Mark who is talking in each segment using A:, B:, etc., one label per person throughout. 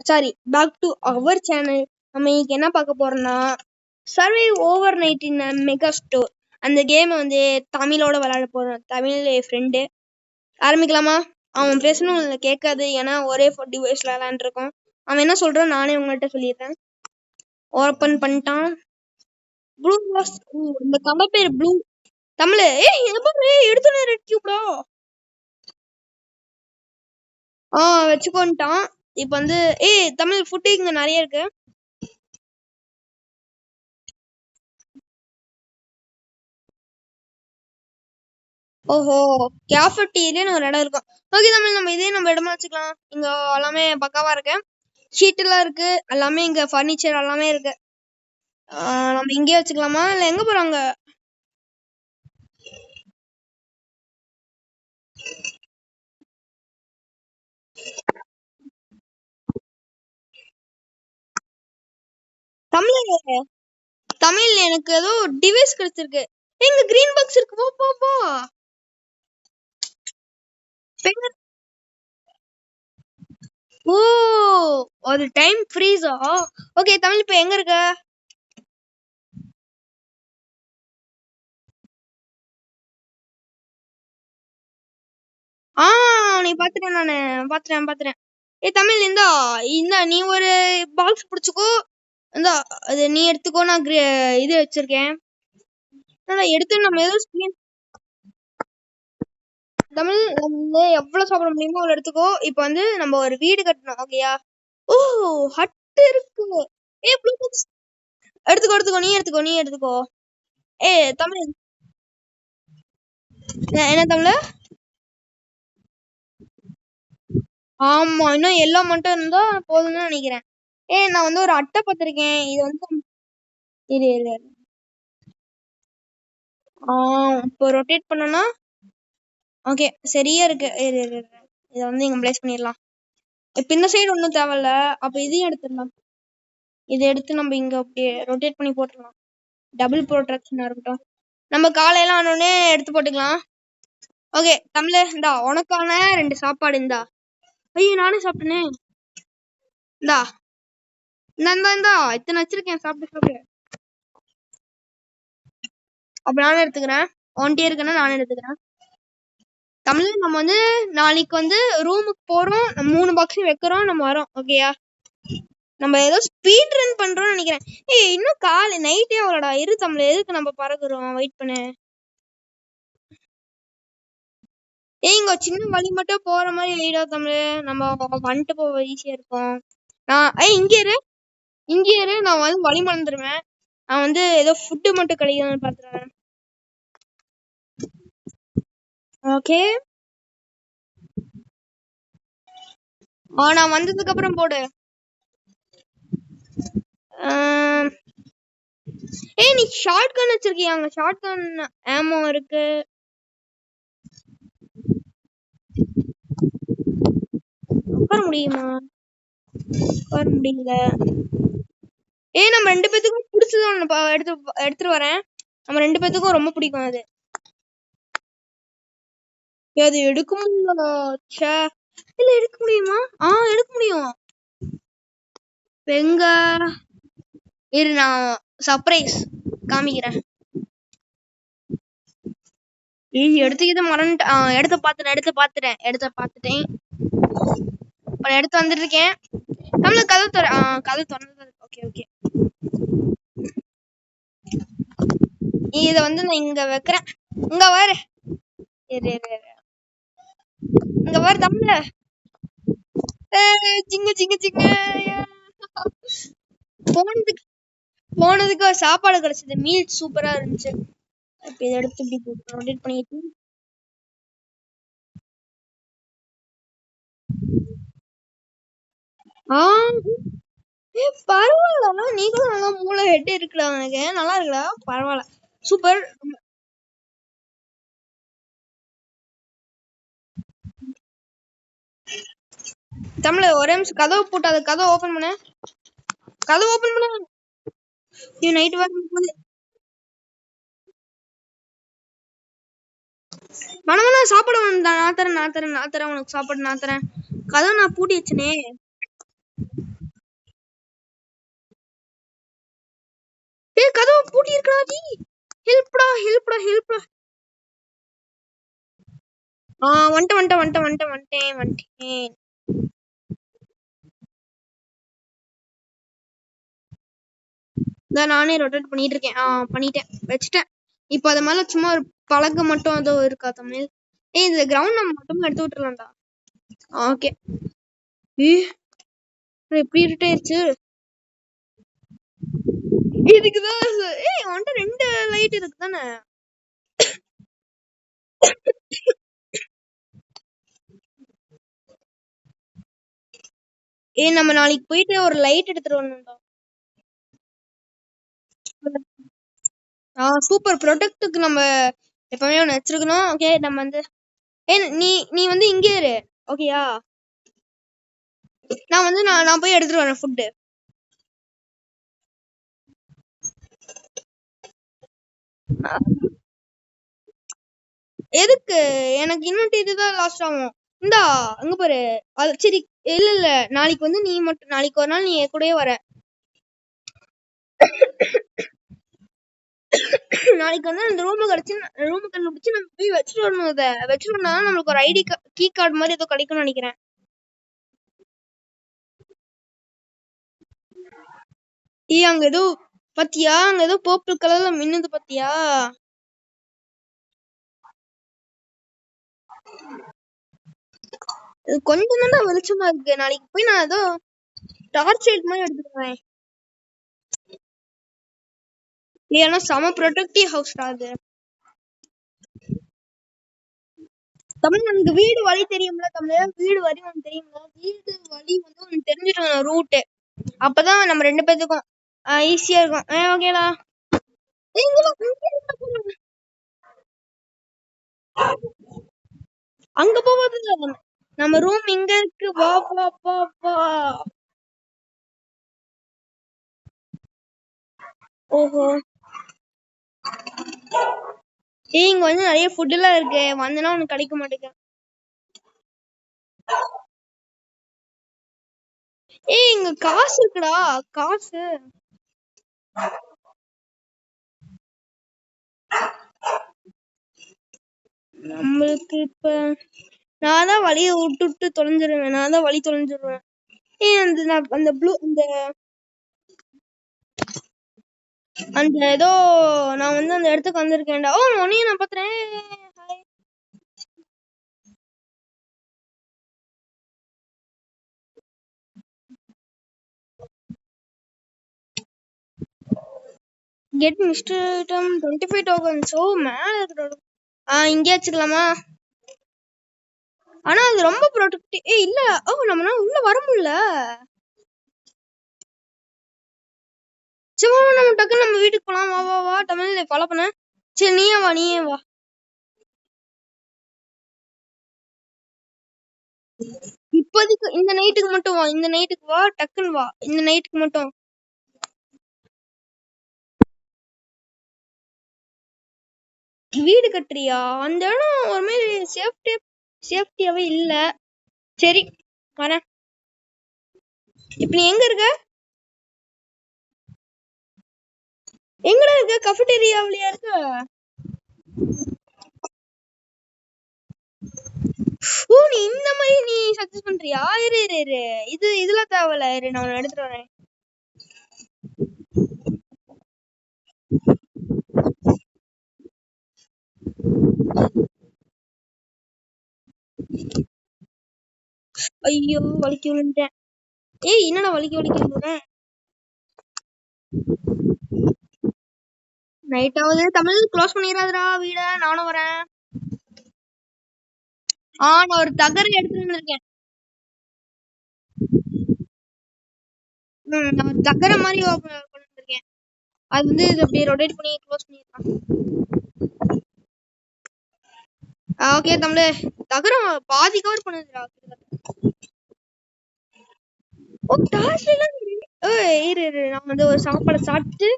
A: Sorry, back to our channel. நம்ம இன்னைக்கு என்ன பார்க்க போறோம்னா, survive over night in mega store. அந்த கேமை வந்து தமிழோட விளையாட போறோம். தமிழ் ஃப்ரெண்டு. ஆரம்பிக்கலாமா? அவன் பேசணும் கேட்காது, ஏன்னா ஒரே டிவைஸ்ல விளையாண்டுருக்கோம். அவன் என்ன சொல்றான் நானே உங்கள்கிட்ட சொல்லிடுறேன். ஓப்பன் பண்ணிட்டான். ப்ளூ வாஸ் இந்த கம்ப பேர் ப்ளூ. தமிழ் எடுத்து ரெட் கியூப்டா. வச்சுக்கோன்ட்டான். இப்ப வந்து தமிழ் ஃபுட்டு இங்க நிறைய இருக்கு. ஓஹோ, கேஃபட்டீரியான்னு ஒரு இடம் இருக்கும். ஓகே தமிழ், நம்ம இதே நம்ம இடமா வச்சுக்கலாம். இங்க எல்லாமே பக்காவா இருக்கு. ஷீட் எல்லாம் இருக்கு. எல்லாமே இங்க ஃபர்னிச்சர் எல்லாமே இருக்கு. நம்ம இங்கே வச்சுக்கலாமா இல்ல எங்க போறாங்க? தமிழ் தமிழ் எனக்கு ஏதோ டிவைஸ் கிடைச்சிருக்கு. எங்க கிரீன் பாக்ஸ் இருக்கு. போ போ போ. ஓ, ஒரு டைம் ஃப்ரீஸா? ஓகே தமிழ், இப்ப எங்க இருக்க? நீ பாத்துட்டேன், நானு பாத்துட்டேன். தமிழ் இந்தா இந்தா, நீ ஒரு பாக்ஸ் புடிச்சுக்கோ. இந்தா அது நீ எடுத்துக்கோ. நான் இது வச்சிருக்கேன். எடுத்து நம்ம ஏதோ தமிழ் நம்ம எவ்வளவு சாப்பிட முடியுமோ அவ்வளவு எடுத்துக்கோ. இப்ப வந்து நம்ம ஒரு வீடு கட்டணும். ஓகேயா? ஓ, ஹட் இருக்கு. ப்ளூ பாக்ஸ் எடுத்துக்கோ. நீ எடுத்துக்கோ. தமிழ் என்ன தமிழ்? ஆமா, இன்னும் எல்லாம் மட்டும் இருந்தா போதும்னு நினைக்கிறேன். நான் வந்து ஒரு அட்டை பார்த்திருக்கேன். இது வந்து இரு இரு. இப்போ ரொட்டேட் பண்ணனா ஓகே சரியா இருக்கு. இரு இரு இரு. இதை வந்து இங்க பிளேஸ் பண்ணிடலாம். இப்ப இந்த சைடு ஒன்றும் தேவையில்ல. அப்ப இதையும் எடுத்துடலாம். இதை எடுத்து நம்ம இங்க அப்படியே ரொட்டேட் பண்ணி போட்டுடலாம். டபுள் ப்ரொடெக்ஷனா இருக்கட்டும். நம்ம காலையில ஆனோடனே எடுத்து போட்டுக்கலாம். ஓகே தமிழ், இந்தா உனக்கான 2 சாப்பாடு. இந்தா. ஐயோ, நானே சாப்பிட்டேனே. இந்தா இந்தா இத்தனை வச்சிருக்கேன். சாப்பிட்டு அப்ப நானே எடுத்துக்கிறேன். ஒன்டே இருக்குன்னா நானே எடுத்துக்கிறேன். தமிழ், நம்ம வந்து நாளைக்கு வந்து ரூமுக்கு போறோம். 3 பாக்ஸ் வைக்கிறோம். நம்ம வரோம். ஓகேயா? நம்ம ஏதோ ஸ்பீட் ரன் பண்றோம்னு நினைக்கிறேன். இன்னும் காலை நைட்டே அவ்வளோடா. இரு தமிழ், எதுக்கு நம்ம பறக்குறோம்? வெயிட் பண்ணு. இங்க சின்ன வழி மட்டும் போற மாதிரி வைடா தமிழ். நம்ம வந்துட்டு போக ஈஸியா இருக்கும். இங்கே இரு. நான் வந்து வழி மறந்துடுவேன். நான் வந்து ஏதோ ஃபுட்டு மட்டும் கிடைக்குதுன்னு பாத்துறேன். ஓகே, நான் வந்ததுக்கு அப்புறம் போடு. நீ ஷார்ட் கன் வச்சிருக்கியா? அங்க ஷார்ட் கன் ஆமோ இருக்கு. உட்கார முடியுமா? உட்கார முடியல. நம்ம 2 பேத்துக்கும் பிடிச்சது ஒண்ணு எடுத்துட்டு வரேன். நம்ம 2 பேத்துக்கும் ரொம்ப பிடிக்கும் அது. அது எடுக்க முடியல. இல்ல எடுக்க முடியுமா? எடுக்க முடியும். எங்க இரு, நான் சர்ப்ரைஸ் காமிக்கிறேன். எடுத்துக்கிட்டு மறந்துட்டேன். எடுத்து பாத்துட்டேன். எடுத்து வந்துட்டு இருக்கேன். நம்மள கதை திறந்து. ஓகே இத வந்து நான் இங்க வைக்கிறேன். இங்க வர இங்க வர தமிழ. சிங்க சிங்க சிங்க. போனதுக்கு ஒரு சாப்பாடு கிடைச்சது. மீல் சூப்பரா இருந்துச்சு. இப்ப இதை எடுத்து இப்படி ரொட்டேட் பண்ணிட்டு பரவாயில்ல. நீங்களும் நல்லா மூளை ஹெட் இருக்குடா. எனக்கு நல்லா இருக்குடா. பரவாயில்ல, சூப்பர். தமிழ் ஒரே நிமிஷம் கதவு போட்டு அது கதவை ஓபன் பண்ண. நைட் வரும்போது மனமனா சாப்பாடு நான் தரேன் உனக்கு சாப்பாடு நான் தரேன். கதவை நான் பூட்டி வச்சனே. ஏய் கதவு பூட்டி இருக்கடா ஜி. ஹெல்ப்டா ஹெல்ப்டா ஹெல்ப்டா. வந்துட்டேன். நானே ரொட்டேட் பண்ணிட்டு இருக்கேன். பண்ணிட்டேன், வச்சுட்டேன். இப்போ அது மேல சும்மா ஒரு பலகை மட்டும் ஏதோ இருக்கா தமிழ். இந்த கிரவுண்ட் நம்ம மட்டும் எடுத்து விட்டுறலாம்டா. ஓகே. எப்படி இருட்டாயிருச்சு. இதுக்குதான் வந்துட்டு 2 லைட் இருக்கு தானே. நம்ம நாளைக்கு போயிட்டு ஒரு லைட் எடுத்துட்டு வரணும்டா. சூப்பர் ப்ரொடக்ட்டுக்கு நம்ம எப்பவுமே ஒன்று வச்சிருக்கணும். ஓகே நம்ம வந்து நீ வந்து இங்கே இரு. ஓகேயா, நான் போய் எடுத்துட்டு வரேன் ஃபுட்டு. எதுக்கு? எனக்கு இன்னும் இதுதான் லாஸ்ட் ஆகும். இந்தா அங்க பாரு. சரி இல்ல நாளைக்கு வந்து நீ மட்டும் நாளைக்கு ஒரு நாள் நீ கூடயே வர. நாளைக்கு வந்து அந்த ரூம் கண்டுபிடிச்சு நம்ம போய் வச்சுட்டு வரணும். இதை வச்சுட்டு வந்தா நம்மளுக்கு ஒரு ஐடி கீ கார்டு மாதிரி ஏதோ கிடைக்கும்னு நினைக்கிறேன். அங்க ஏதோ பாத்தியா, அங்க ஏதோ பர்பிள் கலர்ல மின்னுது பாத்தியா? கொஞ்சம் தான் வெளிச்சமா இருக்கு. நாளைக்கு போய் நான் ஏதோ டார்ச் லைட் மாதிரி எடுத்துக்கிறேன். ஏன்னா செம ப்ரொடெக்டிவ் ஹவுஸ்டா அது. தமிழ் எனக்கு வீடு வழி தெரியும்ல. தமிழ் வீடு வழி உனக்கு தெரியும்ல. வீடு வழி வந்து உனக்கு தெரிஞ்சிருக்கணும் ரூட்டு. அப்பதான் நம்ம 2 பேத்துக்கும் ஈஸியா இருக்கும். ஓகேடா. அங்க போவது நம்ம ரூம் இங்க இருக்கு. வா வா வா வா. ஓஹோ, இங்க வந்து நிறைய ஃபுட் எல்லாம் இருக்கு. வந்தனா உனக்கு கிடைக்க மாட்டேங்குது. இங்க காசு இருக்குடா, காசு. நம்மளுக்கு இப்ப நான் தான் வழியை விட்டு தொலைஞ்சிருவேன். அந்த ப்ளூ அந்த ஏதோ நான் வந்து அந்த இடத்துக்கு வந்திருக்கேன்டா. உன்னையும் நான் பாத்துறேன். Get mister item 25 tokens. மேல இருக்கு. இங்கே வச்சுக்கலாமா? ஆனா அது ரொம்ப ப்ரொடெக்டிவ். இல்ல நம்ம உள்ள வர முடியல. சரி நம்ம டக்குன்னு நம்ம வீட்டுக்கு போலாம். வா வா வா தமிழ்ல ஃபாலோ பண்ண. சரி நீயே வா. இப்போதைக்கு இந்த நைட்டுக்கு மட்டும் வா. இந்த நைட்டுக்கு வா, டக்குன்னு வா. இந்த நைட்டுக்கு மட்டும். வீடு கட்டுறியா? அந்த இடம் ஒரு மாதிரி சேஃப்டியாவே இல்ல. சரி வரேன். இப்ப நீ எங்க இருக்க? எங்கடா இருக்க? கஃபேட்டேரியாவிலயா இருக்க? நீ இந்த மாதிரி நீ சஜஸ்ட் பண்றியா? இரு இதுல தேவையில்ல. இரு நான் உன்னை எடுத்துட்டு வரேன். ஐயோ வலிக்கு விழுந்துட்டேன். என்னடா வலிக்கு விழுறேன். நைட் ஆகுது. தமிழ் க்ளோஸ் பண்ணிடாதடா வீட. நானும் வரேன். நான் ஒரு தகரம் எடுத்துட்டு வந்திருக்கேன். நான் தகர மாதிரி ஓபன் பண்ணிருக்கேன். அது வந்து இது அப்படியே ரொட்டேட் பண்ணி க்ளோஸ் பண்ணிடலாம். ஓகே தமிழ் தகரம் பாதி கவர் பண்ணுதுடா. இரு நான் வந்து ஒரு சாப்பாடு சாப்பிட்டு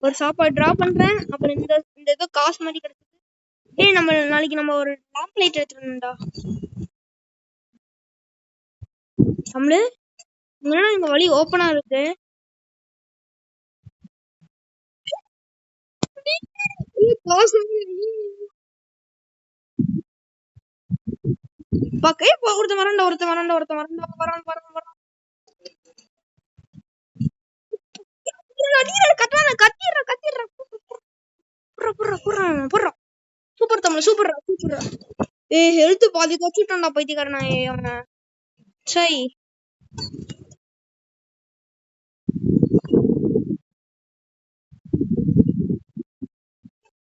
A: ஒரு சாப்பாடு டிரா பண்றேன். அப்புறம் இந்த ஏதோ காசு மாதிரி கிடைச்சது. நம்ம நாளைக்கு நம்ம ஒரு லாம்ப் லைட் எடுத்துடணும்டா. தமிழ் ஏன்னா இந்த வழி ஓப்பனா இருக்கு. பக்கே ஒருத்த வரண்டா வரான் கத்திடுறா. Super Tamil super. ஏய் ஹெல்த் பாதி கொச்சிட்டான்டா பைத்தியக்காரனா அவன. சை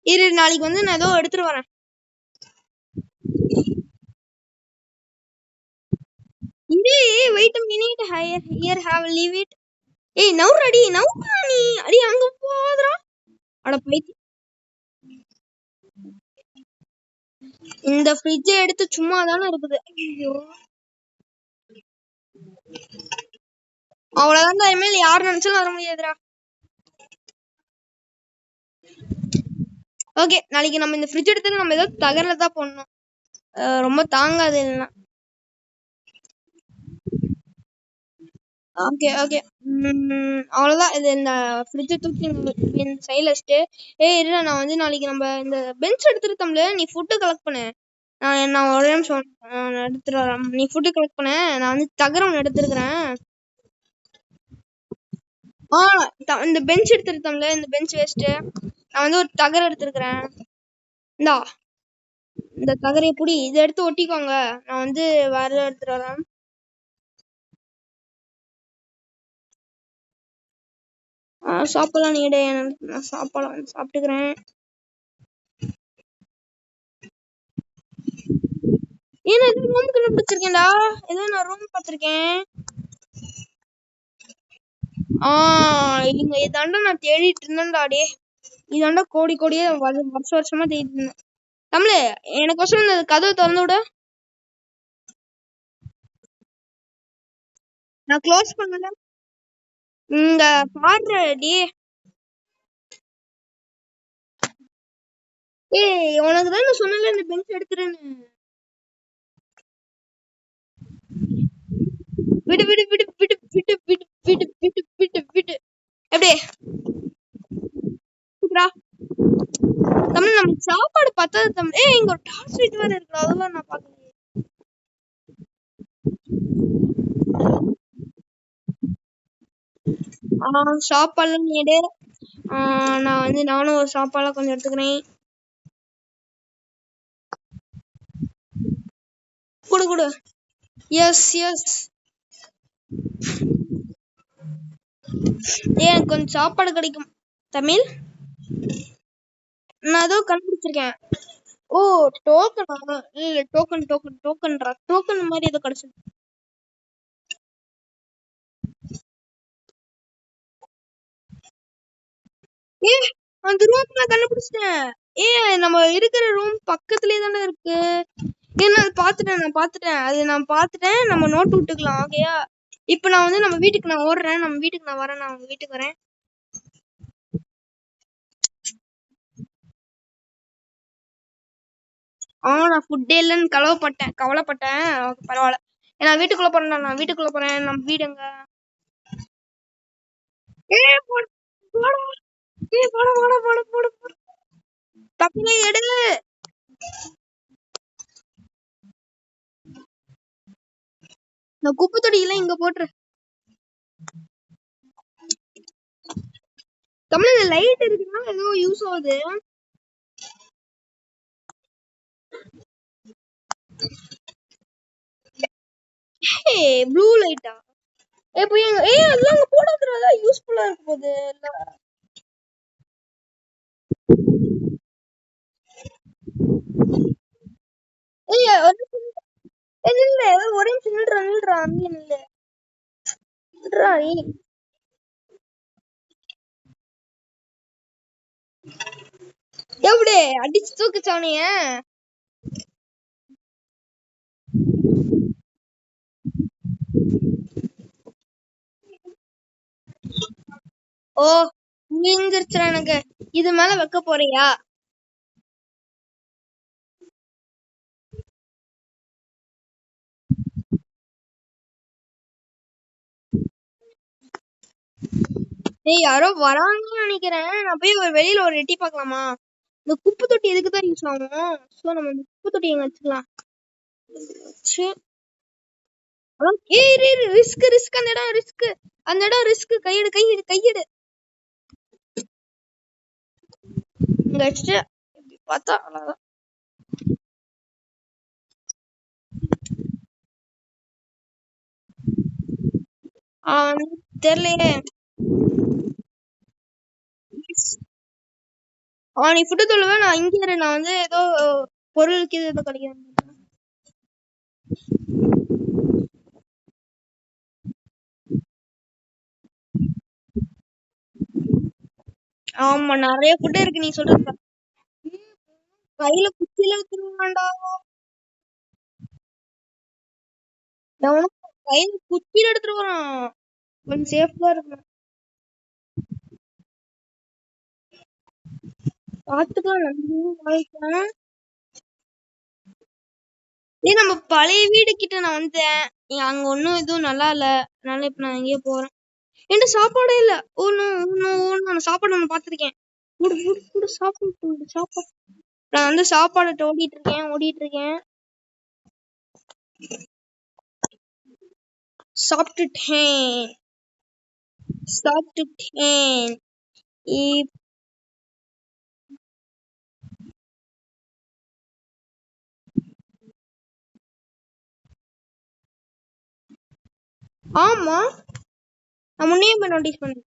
A: இரு நாளைக்கு வந்து நான் ஏதோ எடுத்துட்டு வரேன். இதே wait minute higher here have leave it. ஏய் நவுறடி நவுறா நீ அடி அங்க போதுடா. அட பைத்தி இந்த ஃப்ரிட்ஜ் எடுத்து சும்மா தானே இருக்குது. ஐயோ அவ்வளவுதான் இனிமேல் யார் நினைச்சாலும் வர முடியாதுடா. ஓகே நாளைக்கு நம்ம இந்த ஃப்ரிட்ஜ் எடுத்து நம்ம ஏதோ தகரல தான் போடணும். ரொம்ப தாங்காது இல்லைன்னா. ஓகே ஓகே அவ்வளவுதான். இது இந்த ஃப்ரிட்ஜ் தூக்கி சைடுல வச்சுட்டு ஏய் இல்ல நான் வந்து நாளைக்கு நம்ம இந்த பெஞ்ச் எடுத்துருத்தோம்ல நீ ஃபுட்டு கலெக்ட் பண்ணு. நான் ஒரே நிமிஷம் எடுத்துட்டு வரேன். நீ ஃபுட்டு கலெக்ட் பண்ண நான் வந்து தகரம் எடுத்துருக்கிறேன். இந்த பெஞ்ச் எடுத்துருத்தோம்ல இந்த பெஞ்ச் வேஸ்ட் நான் வந்து ஒரு தகரம் எடுத்துருக்கிறேன். இந்தா இந்த தகரைய புடி இதை எடுத்து ஒட்டிக்கோங்க. நான் வந்து வேற எடுத்துட்டு வரேன். சாப்பிடலாம் நீடே நான் சாப்பிடலாம் சாப்பிட்டுக்கிறேன். ஏன்னா ஏதோ ரூம் கண்டுபிடிச்சிருக்கேன்டா. ஏதோ நான் ரூம் பார்த்திருக்கேன். இங்க இதாண்டா நான் தேடிட்டு இருந்தேன்டா. டே இதாண்டா கோடி கோடியே வருஷமா தேடிட்டு இருந்தேன். தமிழ் எனக்கு இந்த கதவை திறந்து விட. நான் க்ளோஸ் பண்ணல. இங்க பாடுற டே. ஏய் உனக்கு தான் நான் சொன்னல இந்த பெஞ்ச் எடுத்துறேன்னு. விடு விடு விடு விடு விடு விடு விடு விடு விடு விடு அப்படியே தமிழ் நமக்கு சாப்பாடு பத்தாது தமிழ். ஏய் இங்க ஒரு டார்ச் லைட் வேற இருக்கு. அதெல்லாம் நான் பாக்கல. சாப்பாடுலாம் நீடு. நான் வந்து நானும் ஒரு சாப்பாடுலாம் கொஞ்சம் எடுத்துக்கிறேன். குடு குடு. எஸ் எஸ் எனக்கு கொஞ்சம் சாப்பாடு கிடைக்கும் தமிழ். நான் ஏதோ கண்டுபிடிச்சிருக்கேன். ஓ டோக்கனா இல்ல டோக்கன் டோக்கன் டோக்கன்ரா டோக்கன் மாதிரி ஏதோ கிடைச்சது. ஏ அந்த ரூம் நான் கண்டுபிடிச்சிட்டேன். நம்ம இருக்கிற ரூம் பக்கத்துலயே தானே இருக்கு. நான் பாத்துட்டேன் அது நான் பாத்துட்டேன். நம்ம நோட் விட்டுக்கலாம். ஓகேயா இப்ப நான் வந்து நம்ம வீட்டுக்கு நான் ஓடுறேன். நம்ம வீட்டுக்கு நான் வரேன். நான் உங்க வீட்டுக்கு வரேன். நான் ஃபுட்டே இல்லைன்னு கவலைப்பட்டேன். பரவாயில்ல. நான் வீட்டுக்குள்ள போறேன். நான் வீட்டுக்குள்ள போறேன். நம்ம வீடு எங்க? தப்பிலே எடு. இந்த குப்பை தொடியெல்லாம் இங்க போட்டுரு. தமிழ்ல லைட் இருக்குன்னா ஏதோ யூஸ் ஆகுது. ப்ளூ லைட்டா? அதெல்லாம் அங்க போடாதடா. யூஸ்ஃபுல்லா இருக்க போகுது. ஒரே நில்றா அங்கே நில்லு. எப்படி அடிச்சு தூக்குச்சானிய? ஓ நீங்கிருச்சுடா எனக்கு. இது மேல வைக்க போறியா? ஏய் யாரோ வராங்கன்னு நினைக்கிறேன். நான் போய் வெளியில ஒரு எட்டி பார்க்கலாமா? இந்த குப்பை தொட்டி எதுக்கு தான் யூஸ் ஆகும்? சோ நம்ம இந்த குப்பை தொட்டி எங்க வச்சுக்கலாம்? ரிஸ்க் ரிஸ்க் அந்த இடம் ரிஸ்க். அந்த இடம் ரிஸ்க். கையெடு கையெடு கையெடு. இங்க வச்சுட்டு பார்த்தா அவ்வளவுதான். தெரியலையே. நீ ஃபுட்டு சொல்லுவ, நான் இங்க இரு. நான் வந்து ஏதோ பொருளுக்கு ஏதோ கிடைக்கிறேன். ஆமா நிறைய ஃபுட் இருக்கு நீ சொல்றது. கையில குச்சியில எடுத்துருவான்டா. கையில குச்சியில எடுத்துட்டு வரான். கொஞ்சம் சேஃபா இருக்கணும். பாத்துக்கலாம். நன்றி. நம்ம பழைய வீடு கிட்ட நான் வந்தேன். அங்க ஒன்னும் எதுவும் நல்லா இல்ல. அதனால இப்ப நான் எங்கேயோ போறேன். என்கிட்ட சாப்பாடே இல்ல. நான் சாப்பாடு நான் பாத்திருக்கேன். சாப்பாடு. நான் வந்து சாப்பாடு ஓடிட்டு இருக்கேன். சாப்பிட்டுட்டேன். ஆமா நான் முன்னே நோட்டீஸ் பண்ணேன்.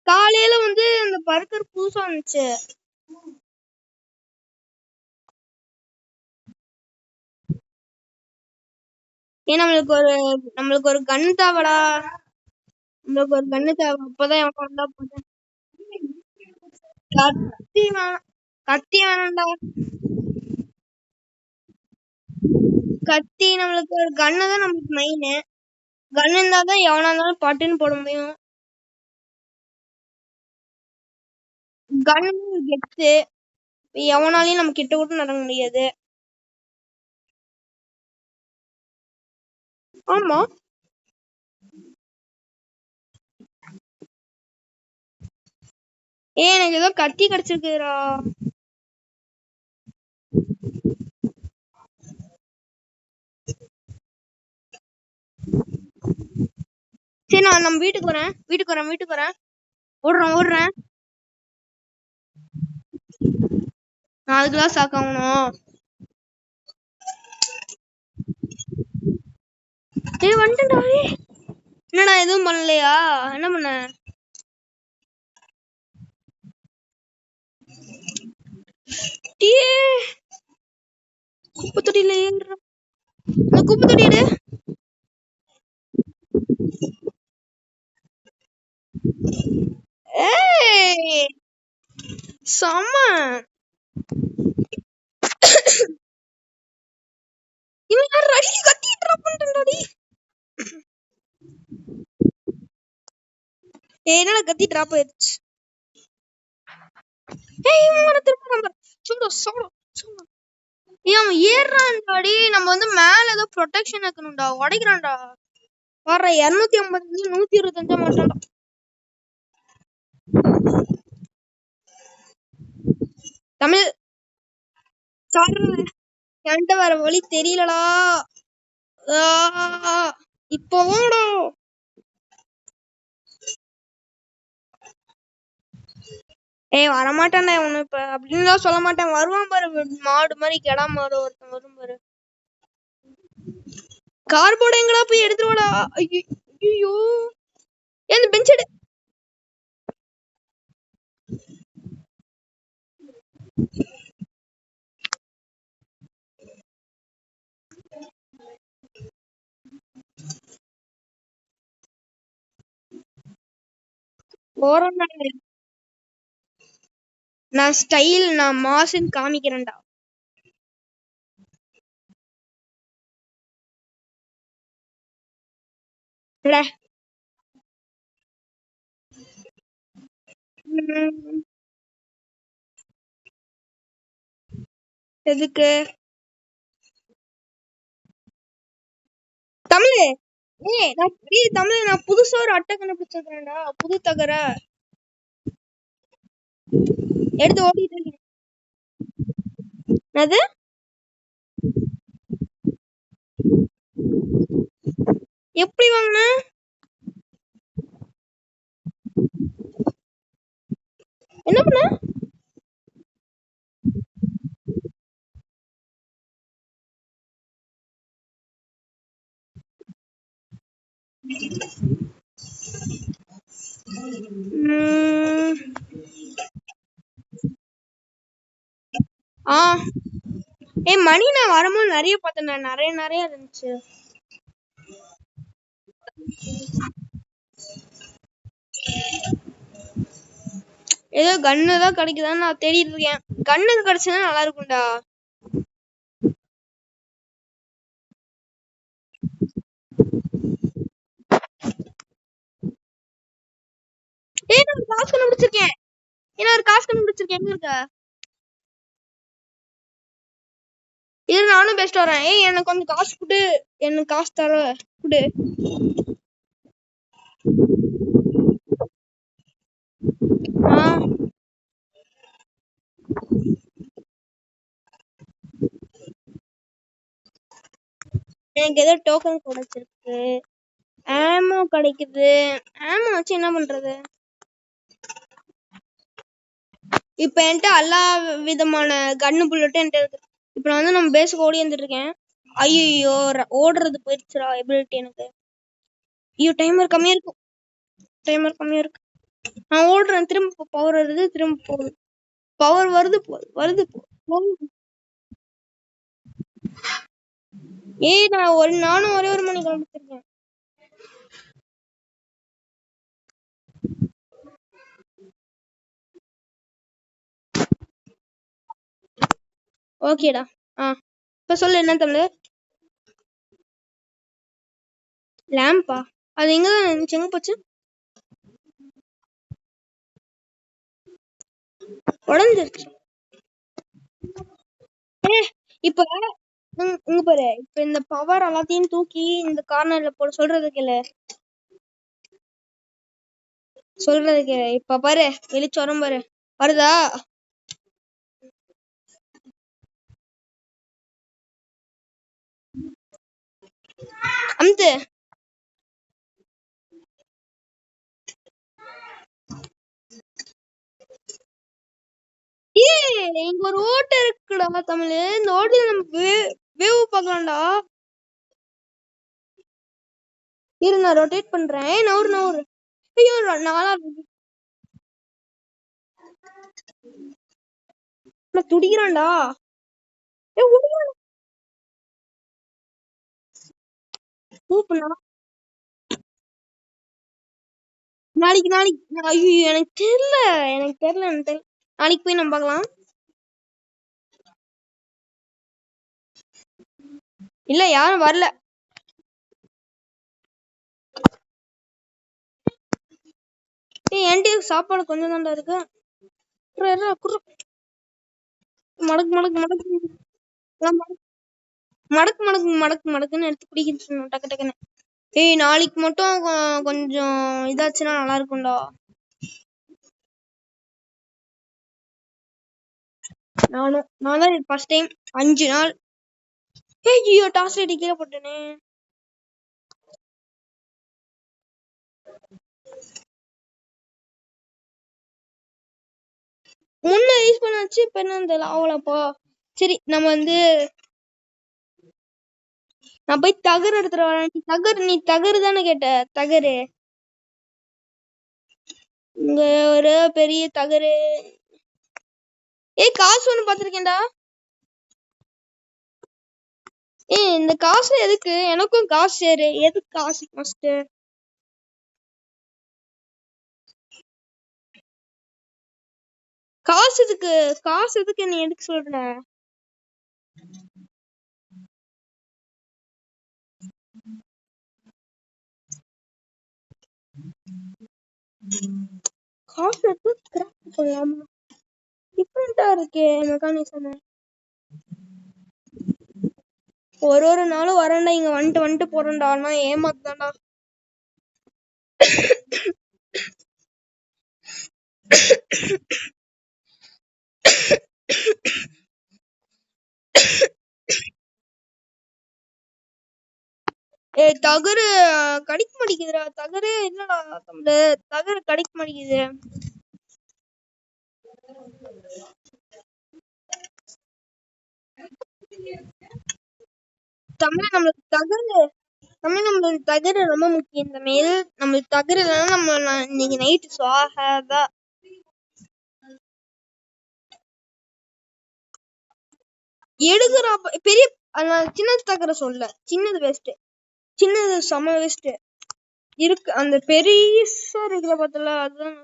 A: காலையில வந்து அந்த பர்கர் புதுசா வந்துச்சு. நம்மளுக்கு ஒரு கன் தேவைடா. நம்மளுக்கு ஒரு கன்னு தேவை. அப்பதான் எவன் வந்தா போதும். கத்தி வேணாம்டா. கத்தி நம்மளுக்கு ஒரு கன்னு தான் நம்மளுக்கு மெயின். கன் இருந்தாதான் எவனா இருந்தாலும் பட்டுன்னு போட முடியும். கன் கெத்து. எவனாலையும் நம்ம கிட்ட கூட நடக்க முடியாது. ஆமா எனக்கு ஏதோ கத்தி கிடைச்சிருக்குடா. சரி நான் நம்ம வீட்டுக்கு வரேன். ஓடுறேன். நான் அதுக்குதான் சாக்காகணும். வந்துட்டா. என்னடா எதுவும் பண்ணலையா? என்ன பண்ண? குப்பை தொட்டியில ஏறுற. குப்பை தொட்டி எடு. செம்ம. இவன் யார் அடி கத்தி ட்ராப் பண்ணிட்டான்டி. என்னடா கத்தி டிராப் ஆயிடுச்சு. அவன் ஏறான்டாடி. நம்ம வந்து மேல ஏதோ ப்ரொடெக்ஷன் வைக்கணும்டா. உடைக்கிறான்டா. வர 250 125 மாட்டான்டா. தமிழ் என்கிட்ட வர வழி தெரியலடா. இப்போடா வரமாட்டான்டா. உன்னை இப்ப அப்படின்னு சொல்ல மாட்டேன். வருவான் பாரு மாடு மாதிரி கெடா மாடு ஒருத்தன் வரும் பாரு. கார்போர்டு எங்கடா போய் எடுத்துருவாடா. ஐயோ இந்த பெஞ்ச் எடு. நான் ஸ்டைல் நான் மாஸ்ன்னு காமிக்கிறேன்டா. எதுக்கு தமிழ்? தமிழ் நான் புதுசா ஒரு அட்டை கண்டுபிடிச்சிருக்கேன்டா. புது தகர எடுத்து ஓட்டிட்டு இருக்கேன். அது எப்படி வாங்கின? என்ன பண்ண? மணி நான் வரும்போது நிறைய பார்த்தேன், நிறைய இருந்துச்சு. ஏதோ கன்னு தான் கிடைக்குதான்னு நான் தேடிட்டு இருக்கேன். கன்னு கிடைச்சா நல்லா இருக்கும்டா. நான் ஒரு காசு கண்டுபிடிச்சிருக்கேன். எங்க இருக்க? இது நானும் பெஸ்ட் வரேன். எனக்கு கொஞ்சம் காசு கொடு. எனக்கு காசு தர கொடு. எனக்கு ஏதோ டோக்கன் கிடைச்சிருக்கு. ஆமோ கிடைக்குது. ஆமோ வச்சு என்ன பண்றது? இப்ப என்கிட்ட எல்லா விதமான கன்னு புல்லட்டும் என்கிட்ட இருக்கு. இப்ப நான் வந்து நம்ம பேஸுக்கு ஓடி வந்துட்டு இருக்கேன். ஐயோ ஓடுறது போயிடுச்சுடா எபிலிட்டி எனக்கு. ஐயோ டைமர் கம்மியா இருக்கு. நான் ஓடுறேன், திரும்ப பவர் வருது, திரும்ப போகுது. பவர் வருது வருது. நானும் ஒரே ஒரு மணி கிளம்பிச்சிருக்கேன். ஓகேடா. இப்ப சொல்லு என்ன தமிழ்? லேம்பா? அது எங்கதான் இருந்துச்சு? எங்க போச்சு? உடஞ்சிருச்சு. இப்ப இங்க பாரு, இப்ப இந்த பவர் எல்லாத்தையும் தூக்கி இந்த கார்னர்ல போட சொல்றது கேளு. இப்ப பாரு, வெளிச்சு வரும் பாரு. வருதா? அம்து இங்க ஒரு ஓட்டை இருக்குடா தமிழ். இந்த ஓட்டையில நம்ம வேவ் பார்க்கலாம்டா. இரு நான் ரொட்டேட் பண்றேன். நவுறு. ஐயோ நாளா நான் துடிக்கிறான்டா. நாளைக்கு ஐயோ எனக்கு தெரியல. நாளைக்கு போய் நம்ம பார்க்கலாம். இல்ல யாரும் வரல. என்கிட்ட சாப்பாடு கொஞ்சம் தாண்டா இருக்கு. மடக்குன்னு எடுத்து குடிக்கிட்டு டக்கு டக்குன்னு. நாளைக்கு மட்டும் கொஞ்சம் இதாச்சுன்னா நல்லா இருக்கும்டா. நானும் ஃபர்ஸ்ட் டைம் 5 நாள். ஐயோ டாஸ் ஐடி கீழே போட்டேனே. முன்ன யூஸ் பண்ணாச்சு, இப்ப என்ன தெரியல. அவ்வளோப்பா. சரி நம்ம வந்து நான் போய் தகரு எடுத்துட்டு வரேன். நீ தகரு தானே கேட்ட? தகரு இங்க ஒரு பெரிய தகரு. காசு ஒண்ணு பாத்திருக்கேன்டா. இந்த காசு எதுக்கு? எனக்கும் காசு சேரு. எதுக்கு காசு ஃபர்ஸ்ட்? காசு எதுக்கு நீ எதுக்கு சொல்ற? காசு எடுத்து கிராஃப்ட் பண்ணலாமா? டிஃபரெண்டா இருக்கே மெக்கானிசம். ஒரு நாளும் வரேன்டா, இங்க வந்துட்டு போறேன்டா. ஆனா ஏமாத்தான்டா. தகரு கடிக்க மாட்டேங்குதுடா. தகரு என்னடா தமிழ், தகரு கடிக்க மாட்டேங்குது. தமிழ் நம்மளுக்கு தகரு ரொம்ப முக்கியம் தமிழ். நம்மளுக்கு தகரு இல்லைன்னா நம்ம இன்னைக்கு நைட்டு சுவாகதா. எடுக்குறா பெரிய சின்னது தகர சொல்ல, சின்னது வேஸ்ட், சின்னது செம வேஸ்ட் இருக்கு. அந்த பெரியசா இருக்கிற பத்தில அதுதான்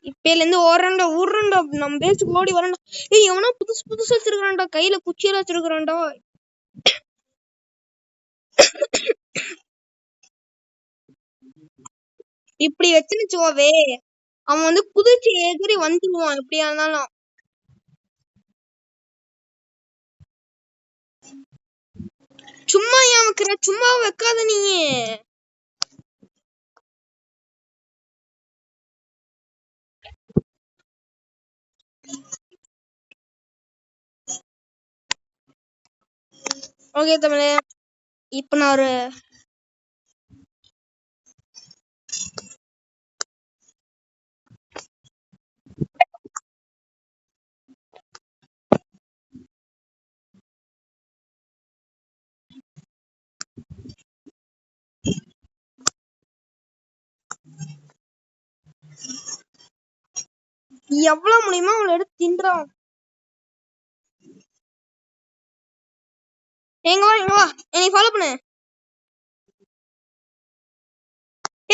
A: இப்பல இருந்து ஓடுறா ஊர்றா. நம்ம பேசுக்கு ஓடி வரண்டா. எவனா புதுசு வச்சிருக்கான்டா, கையில குச்சியெல்லாம் வச்சிருக்கான்டா. இப்படி வச்சுச்சுவோவே அவன் வந்து குதிச்சு எகிரி வந்துடுவான் எப்படியா இருந்தாலும். சும்மா ஏன் வைக்கிற, சும்மா வைக்காத நீ. ஓகே தமிழ், இப்ப நான் ஒரு எவ்வளவு முடியுமோ அவளை எடுத்து தின்றான். எங்க வா என்னை ஃபாலோ பண்ணு.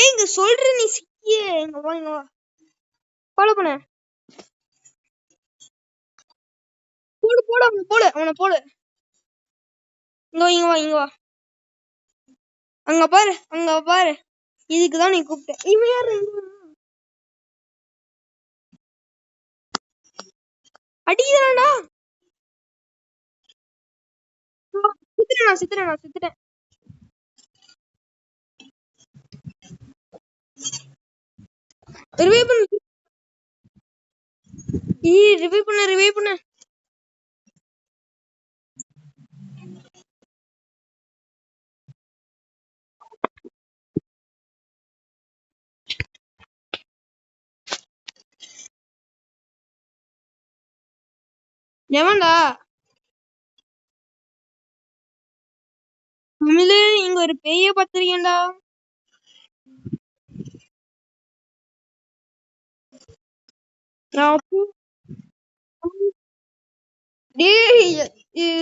A: இங்க சொல்ற நீ சிக்கிய. எங்க வா ஃபாலோ பண்ணு. போடு அவனை போடு. இங்க வா அங்க பாரு. இதுக்குதான் நீ கூப்பிட்ட. இவன் யாரு? அடிக்கிறான்டா. சித்துறேன். ரிவைவ் பண்ணு. எவன்டா தமிழே? இங்க ஒரு பேய பாத்திருக்கேன்டா. டேய்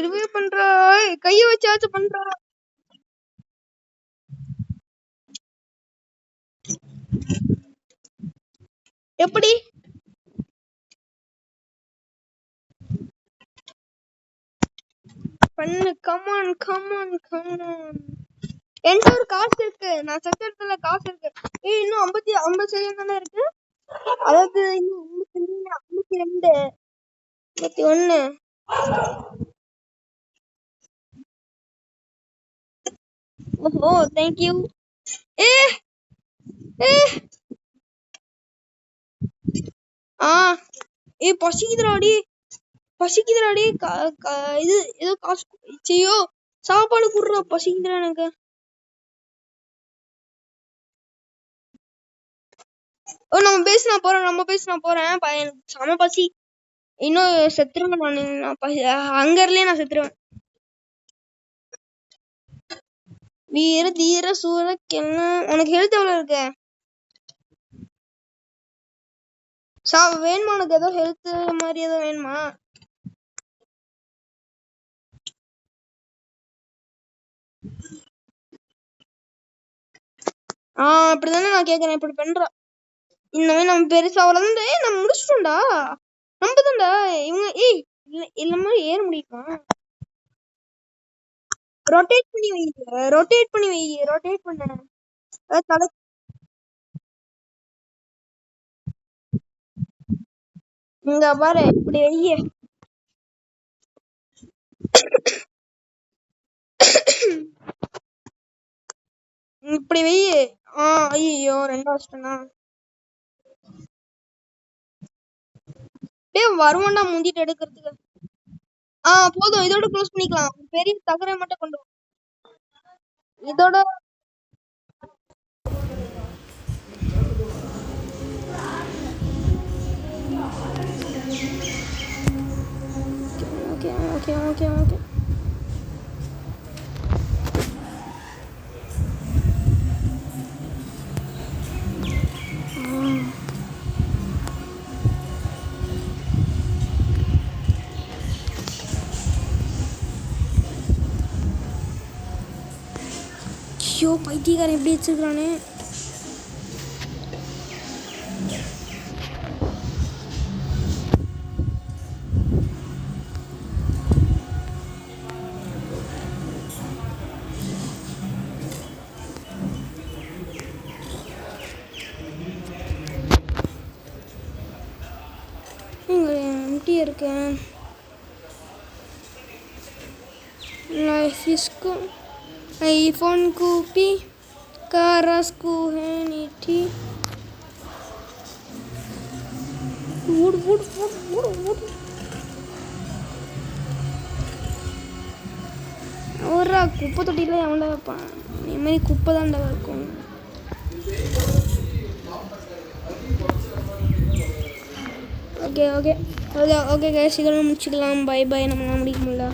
A: ரிவைவ் பண்றா, கைய வச்சாச்சும் பண்றா. எப்படி பண்ணு? கமான் என்கிட்ட ஒரு காசு இருக்கு. நான் செத்த இடத்துல காசு இருக்கு. இன்னும் 50 செகண்ட் தானே இருக்கு. அதாவது இன்னும் 52 51. ஓஹோ தேங்க்யூ. ஏ பசிக்குதுடாடி. இது ஏதோ காசு செய்யோ, சாப்பாடு குடுறா. பசிக்குதுடா எனக்கு. நம்ம பேச நான் போறேன். எனக்கு செம பசி. இன்னும் செத்துருவேன் நான் அங்கர்லயே நான் செத்துருவேன். வீர தீர சூரக்கென்ன. உனக்கு ஹெல்த் எவ்வளவு இருக்கு? வேணுமா உனக்கு? ஏதோ ஹெல்த் மாதிரி ஏதோ வேணுமா? அப்படிதானே நான் கேக்குறேன். இப்படி பண்றா. இந்த மாதிரி நம்ம பெருசா வளர்ந்து நம்ம முடிச்சிட்டோம்டா. நம்பதான்டா இவங்க. இல்ல மாதிரி ஏற முடியுமா? ரொட்டேட் பண்ணி வை. ரொட்டேட் பண்ண. இங்க பாரு, இப்படி வை. இப்படி வை. ஐயோ 2 வருஷம்னா டேய் வருவான்டா முந்திட்டு எடுக்கிறதுக்கு. போதும் இதோட க்ளோஸ் பண்ணிக்கலாம். பெரிய தகரை மட்டும் கொண்டு வா. இதோட ஓகே ஓகே ஓகே ஓகே ஐயோ பைத்தியக்காரன் எப்படி வச்சிருக்கானே. எம்டி இருக்கேன். लाइफ इसको आईफोन कॉपी कारस को है नीठी वुड वुड वुड वुड वुड और குப்பை தொட்டில எவன்டா வைப்பான்? இந்த மாதிரி குப்பை தான்டா இருக்கும். Okay okay okay okay guys இதெல்லாம் முடிச்சுக்கலாம். Bye bye. நம்மளால முடிக்க முடியல.